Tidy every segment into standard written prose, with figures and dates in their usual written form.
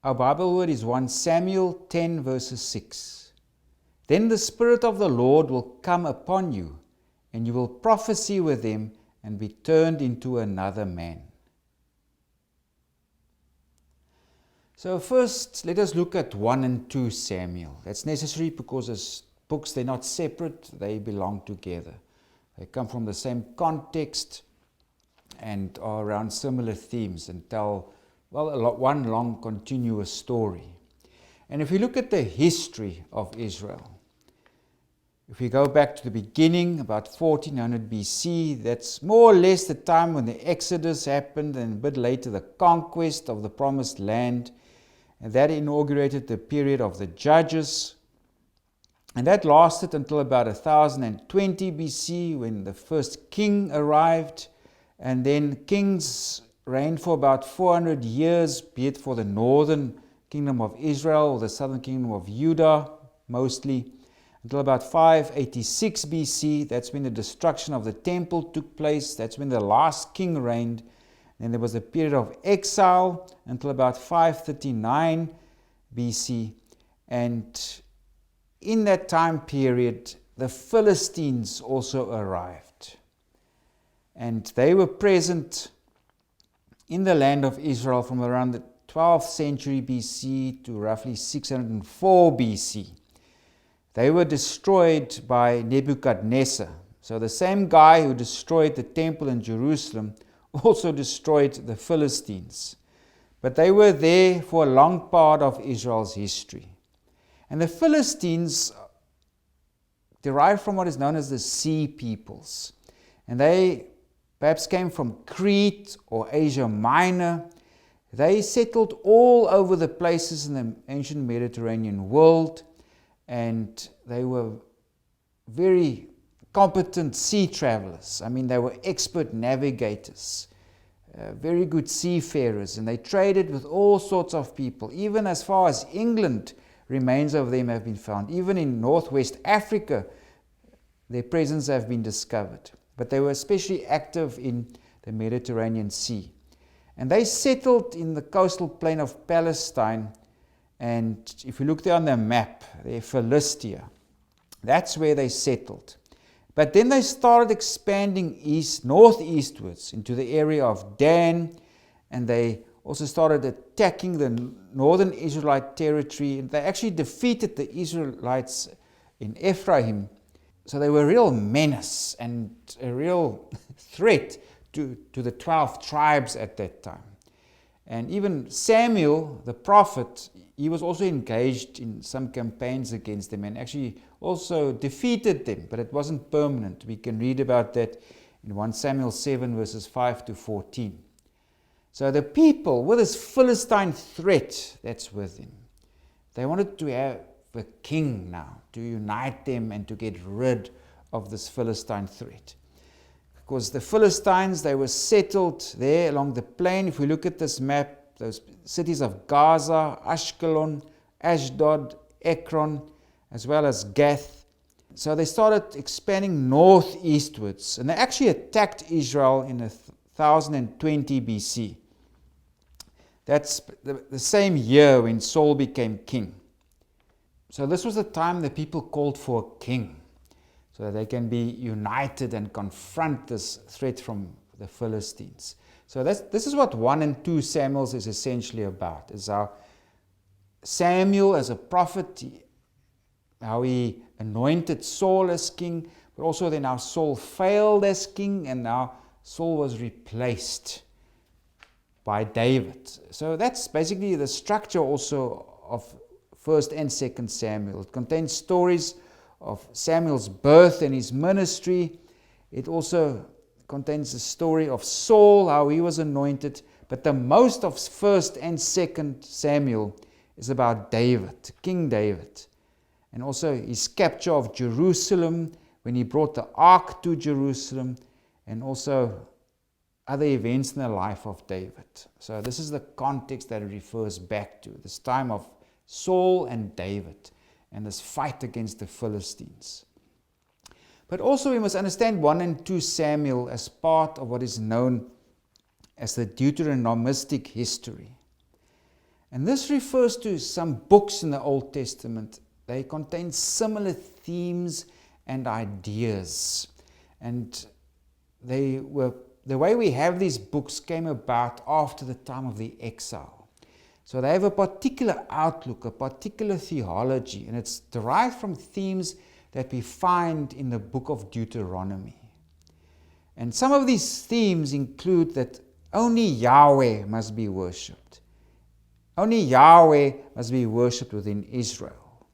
Our Bible word is 1 Samuel 10 verses 6. Then the Spirit of the Lord will come upon you, and you will prophesy with him and be turned into another man. So first, let us look at 1 and 2 Samuel. That's necessary because as books, they're not separate, they belong together. They come from the same context and are around similar themes and tell, one long continuous story. And if we look at the history of Israel, if we go back to the beginning, about 1400 BC, that's more or less the time when the Exodus happened, and a bit later the conquest of the Promised Land, and that inaugurated the period of the Judges. And that lasted until about 1020 BC when the first king arrived, and then kings reigned for about 400 years, be it for the northern kingdom of Israel or the southern kingdom of Judah mostly, until about 586 BC. That's when the destruction of the temple took place. That's when the last king reigned. Then there was a period of exile until about 539 BC. And in that time period, the Philistines also arrived. And they were present in the land of Israel from around the 12th century BC to roughly 604 BC. They were destroyed by Nebuchadnezzar. So the same guy who destroyed the temple in Jerusalem also destroyed the Philistines. But they were there for a long part of Israel's history. And the Philistines derived from what is known as the Sea Peoples. And they perhaps came from Crete or Asia Minor. They settled all over the places in the ancient Mediterranean world, and they were very competent sea travelers. I mean, they were expert navigators, very good seafarers, and they traded with all sorts of people. Even as far as England, remains of them have been found. Even in northwest Africa, their presence have been discovered. But they were especially active in the Mediterranean Sea. And they settled in the coastal plain of Palestine. And if you look there on the map, there, Philistia, that's where they settled. But then they started expanding northeastwards into the area of Dan, and they also started attacking the northern Israelite territory. They actually defeated the Israelites in Ephraim. So they were a real menace and a real threat to the 12 tribes at that time. And even Samuel, the prophet, he was also engaged in some campaigns against them and actually also defeated them, but it wasn't permanent. We can read about that in 1 Samuel 7 verses 5 to 14. So the people, with this Philistine threat that's with him, they wanted to have a king now, to unite them and to get rid of this Philistine threat. Because the Philistines, they were settled there along the plain. If we look at this map, those cities of Gaza, Ashkelon, Ashdod, Ekron, as well as Gath. So they started expanding northeastwards, and they actually attacked Israel in 1020 BC. That's the same year when Saul became king. So this was the time the people called for a king, so that they can be united and confront this threat from the Philistines. So this is what 1 and 2 Samuel is essentially about. It's how Samuel as a prophet, how he anointed Saul as king, but also then how Saul failed as king, and now Saul was replaced by David. So that's basically the structure also of 1st and 2nd Samuel. It contains stories of Samuel's birth and his ministry. It also contains the story of Saul, how he was anointed. But the most of 1st and 2nd Samuel is about David, King David. And also his capture of Jerusalem, when he brought the ark to Jerusalem, and also other events in the life of David. So this is the context that it refers back to, this time of Saul and David, and this fight against the Philistines. But also we must understand 1 and 2 Samuel as part of what is known as the Deuteronomistic history. And this refers to some books in the Old Testament. They contain similar themes and ideas. And the way we have these books came about after the time of the exile. So they have a particular outlook, a particular theology, and it's derived from themes that we find in the book of Deuteronomy. And some of these themes include that only Yahweh must be worshipped. Only Yahweh must be worshipped within Israel.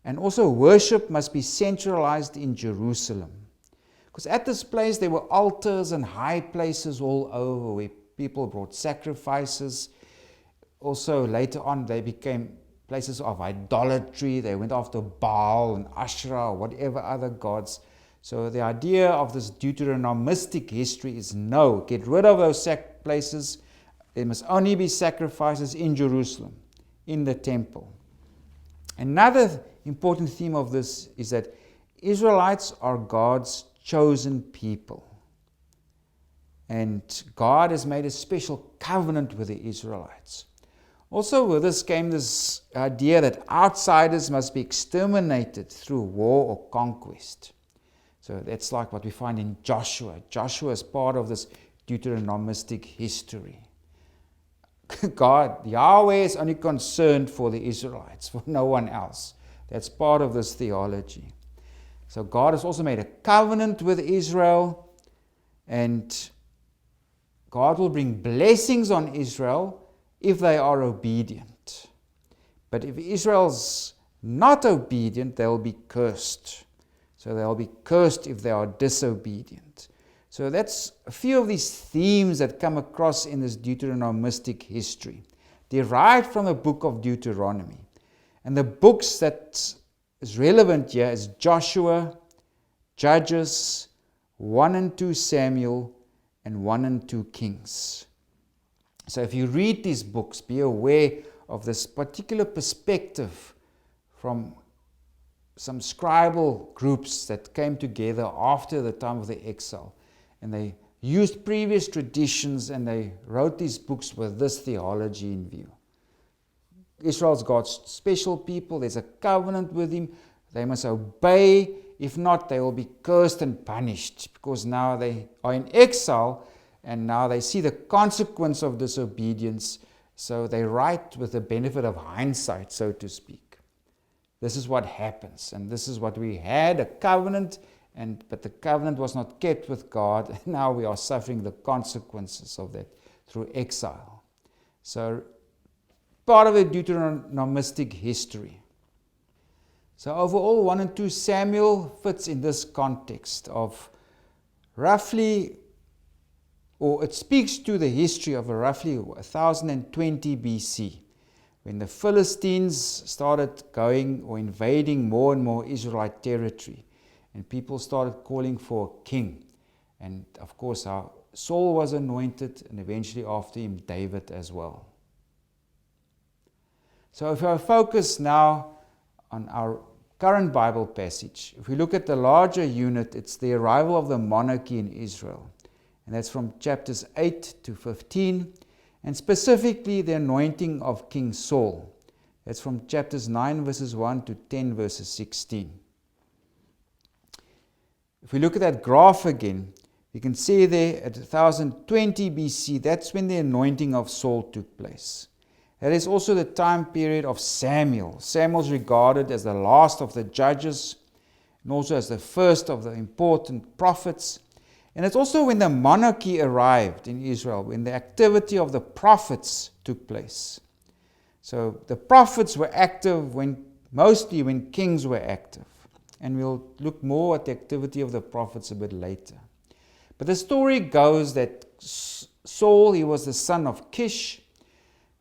And also worship must be centralized in Jerusalem. Because at this place there were altars and high places all over where people brought sacrifices. Also later on they became places of idolatry. They went after Baal and Asherah or whatever other gods. So the idea of this Deuteronomistic history is no, get rid of those places. There must only be sacrifices in Jerusalem, in the temple. Another important theme of this is that Israelites are God's chosen people. And God has made a special covenant with the Israelites. Also with this came this idea that outsiders must be exterminated through war or conquest. So that's like what we find in Joshua. Joshua is part of this Deuteronomistic history. God, Yahweh is only concerned for the Israelites, for no one else. That's part of this theology. So God has also made a covenant with Israel, and God will bring blessings on Israel if they are obedient. But if Israel's not obedient, they'll be cursed. So they'll be cursed if they are disobedient. So that's a few of these themes that come across in this Deuteronomistic history, derived from the book of Deuteronomy. And the books that is relevant here is Joshua, Judges, 1 and 2 Samuel, and 1 and 2 Kings. So if you read these books, be aware of this particular perspective from some scribal groups that came together after the time of the exile. And they used previous traditions and they wrote these books with this theology in view. Israel's God's special people. There's a covenant with Him. They must obey. If not, they will be cursed and punished, because now they are in exile and now they see the consequence of disobedience. So they write with the benefit of hindsight, so to speak. This is what happens, and this is what we had, a covenant, but the covenant was not kept with God, and now we are suffering the consequences of that through exile. So, part of the Deuteronomistic history. So overall, 1 and 2 Samuel fits in this context of roughly, or it speaks to the history of roughly 1020 BC. When the Philistines started going or invading more and more Israelite territory, and people started calling for a king. And of course, Saul was anointed, and eventually after him, David as well. So if I focus now on our current Bible passage, if we look at the larger unit, it's the arrival of the monarchy in Israel. And that's from chapters 8 to 15. And specifically the anointing of King Saul. That's from chapters 9 verses 1 to 10 verses 16. If we look at that graph again, you can see there at 1020 BC, that's when the anointing of Saul took place. That is also the time period of Samuel. Samuel's regarded as the last of the judges, and also as the first of the important prophets. And it's also when the monarchy arrived in Israel, when the activity of the prophets took place. So the prophets were active mostly when kings were active. And we'll look more at the activity of the prophets a bit later. But the story goes that Saul, he was the son of Kish,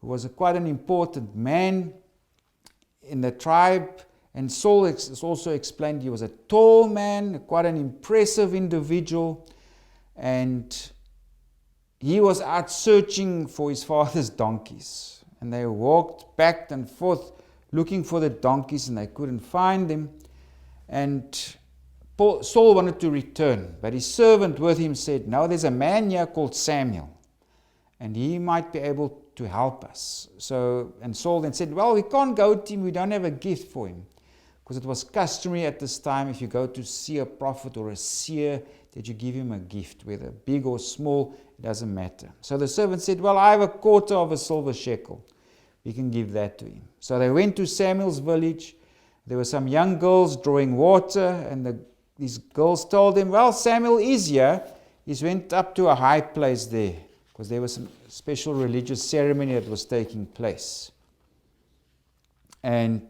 who was quite an important man in the tribe. And Saul is also explained he was a tall man, quite an impressive individual. And he was out searching for his father's donkeys. And they walked back and forth looking for the donkeys, and they couldn't find them. And Saul wanted to return, but his servant with him said, "No, there's a man here called Samuel, and he might be able to help us. And Saul then said, well, we can't go to him, we don't have a gift for him. Because it was customary at this time, if you go to see a prophet or a seer, that you give him a gift, whether big or small, it doesn't matter. So the servant said, well, I have a quarter of a silver shekel. We can give that to him. So they went to Samuel's village. There were some young girls drawing water, and these girls told him, well, Samuel is here. He went up to a high place there, because there was some special religious ceremony that was taking place. And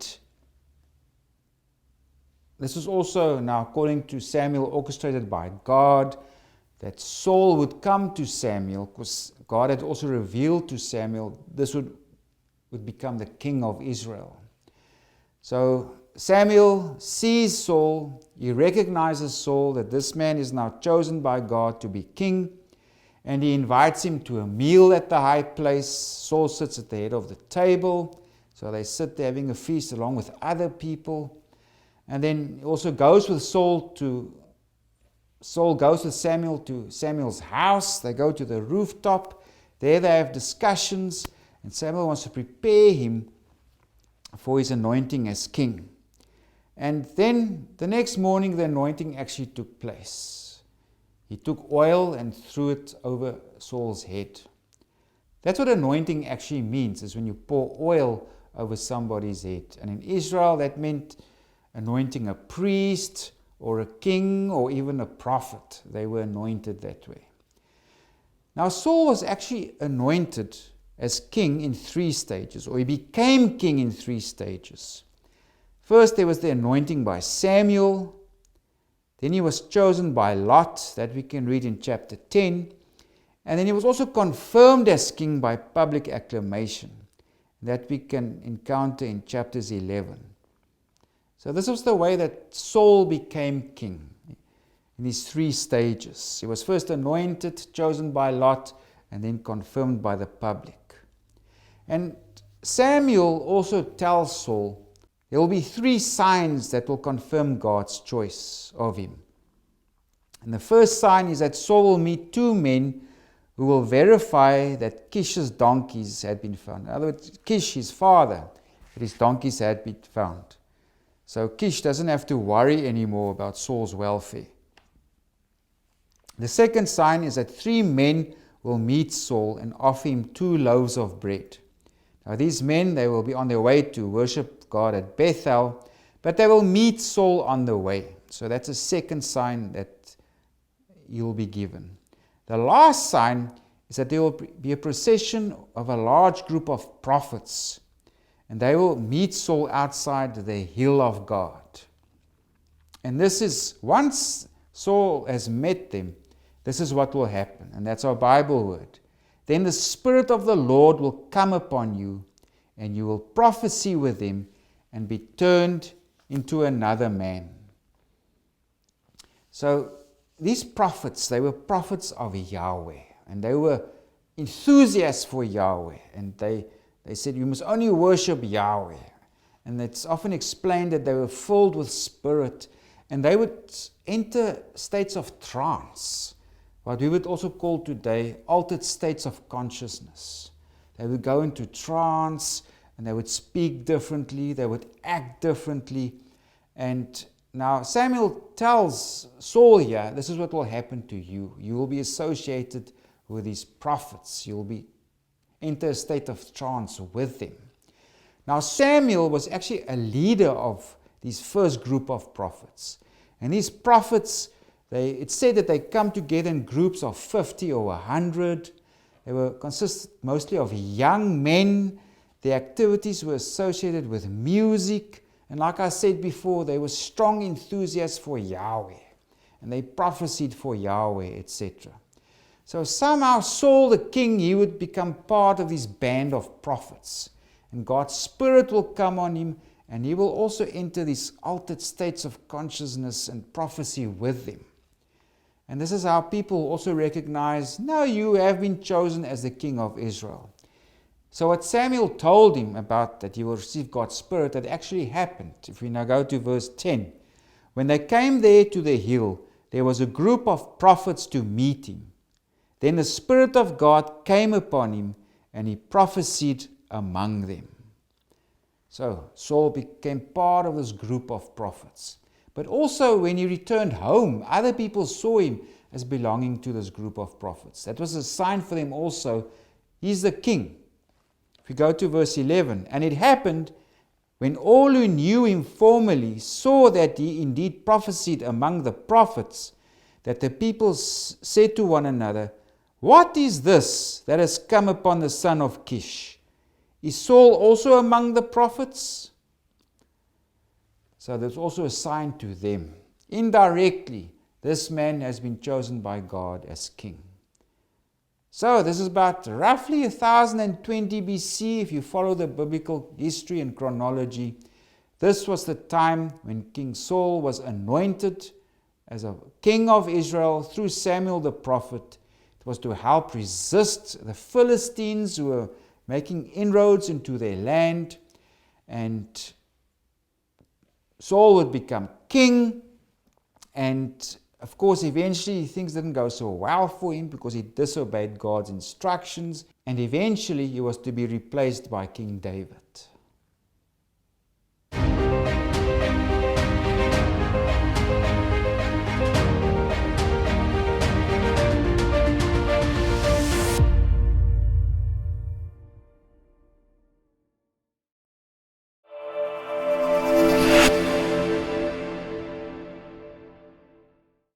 this was also, now according to Samuel, orchestrated by God, that Saul would come to Samuel, because God had also revealed to Samuel this would become the king of Israel. So Samuel sees Saul, he recognizes Saul, that this man is now chosen by God to be king, and he invites him to a meal at the high place. Saul sits at the head of the table, so they sit there having a feast along with other people. And then he also goes with Saul goes with Samuel to Samuel's house. They go to the rooftop. There they have discussions, and Samuel wants to prepare him for his anointing as king. And then the next morning the anointing actually took place. He took oil and threw it over Saul's head. That's what anointing actually means, is when you pour oil over somebody's head. And in Israel that meant anointing a priest or a king or even a prophet. They were anointed that way. Now Saul was actually anointed as king in 3 stages, or he became king in 3 stages. First there was the anointing by Samuel. Then he was chosen by Lot, that we can read in chapter 10. And then he was also confirmed as king by public acclamation, that we can encounter in chapters 11. So this was the way that Saul became king, in these 3 stages. He was first anointed, chosen by Lot, and then confirmed by the public. And Samuel also tells Saul there will be 3 signs that will confirm God's choice of him. And the first sign is that Saul will meet 2 men who will verify that Kish's donkeys had been found. In other words, Kish, his father, that his donkeys had been found. So Kish doesn't have to worry anymore about Saul's welfare. The second sign is that 3 men will meet Saul and offer him 2 loaves of bread. Now these men, they will be on their way to worship God at Bethel, but they will meet Saul on the way. So that's a second sign that you'll be given. The last sign is that there will be a procession of a large group of prophets, and they will meet Saul outside the hill of God. And this is, once Saul has met them, this is what will happen, and that's our Bible word. Then the Spirit of the Lord will come upon you, and you will prophesy with him and be turned into another man. So these prophets, they were prophets of Yahweh, and they were enthusiasts for Yahweh, and they said you must only worship Yahweh. And it's often explained that they were filled with spirit, and they would enter states of trance, what we would also call today altered states of consciousness. They would go into trance, and they would speak differently, they would act differently. And now Samuel tells Saul here, this is what will happen to you. You will be associated with these prophets. You will enter a state of trance with them. Now Samuel was actually a leader of this first group of prophets. And these prophets, it's said that they come together in groups of 50 or 100. They consisted mostly of young men. Their activities were associated with music. And like I said before, they were strong enthusiasts for Yahweh. And they prophesied for Yahweh, etc. So somehow Saul the king, he would become part of this band of prophets. And God's Spirit will come on him, and he will also enter these altered states of consciousness and prophecy with them. And this is how people also recognize, now you have been chosen as the king of Israel. So what Samuel told him about that he will receive God's Spirit, that actually happened. If we now go to verse 10. When they came there to the hill, there was a group of prophets to meet him. Then the Spirit of God came upon him, and he prophesied among them. So Saul became part of this group of prophets. But also when he returned home, other people saw him as belonging to this group of prophets. That was a sign for them also. He's the king. If we go to verse 11, and it happened when all who knew him formerly saw that he indeed prophesied among the prophets, that the people said to one another, "What is this that has come upon the son of Kish? Is Saul also among the prophets?" So there's also a sign to them. Indirectly, this man has been chosen by God as king. So this is about roughly 1020 BC, if you follow the biblical history and chronology. This was the time when King Saul was anointed as a king of Israel through Samuel the prophet. It was to help resist the Philistines who were making inroads into their land. And Saul would become king, and of course, eventually things didn't go so well for him because he disobeyed God's instructions, and eventually he was to be replaced by King David.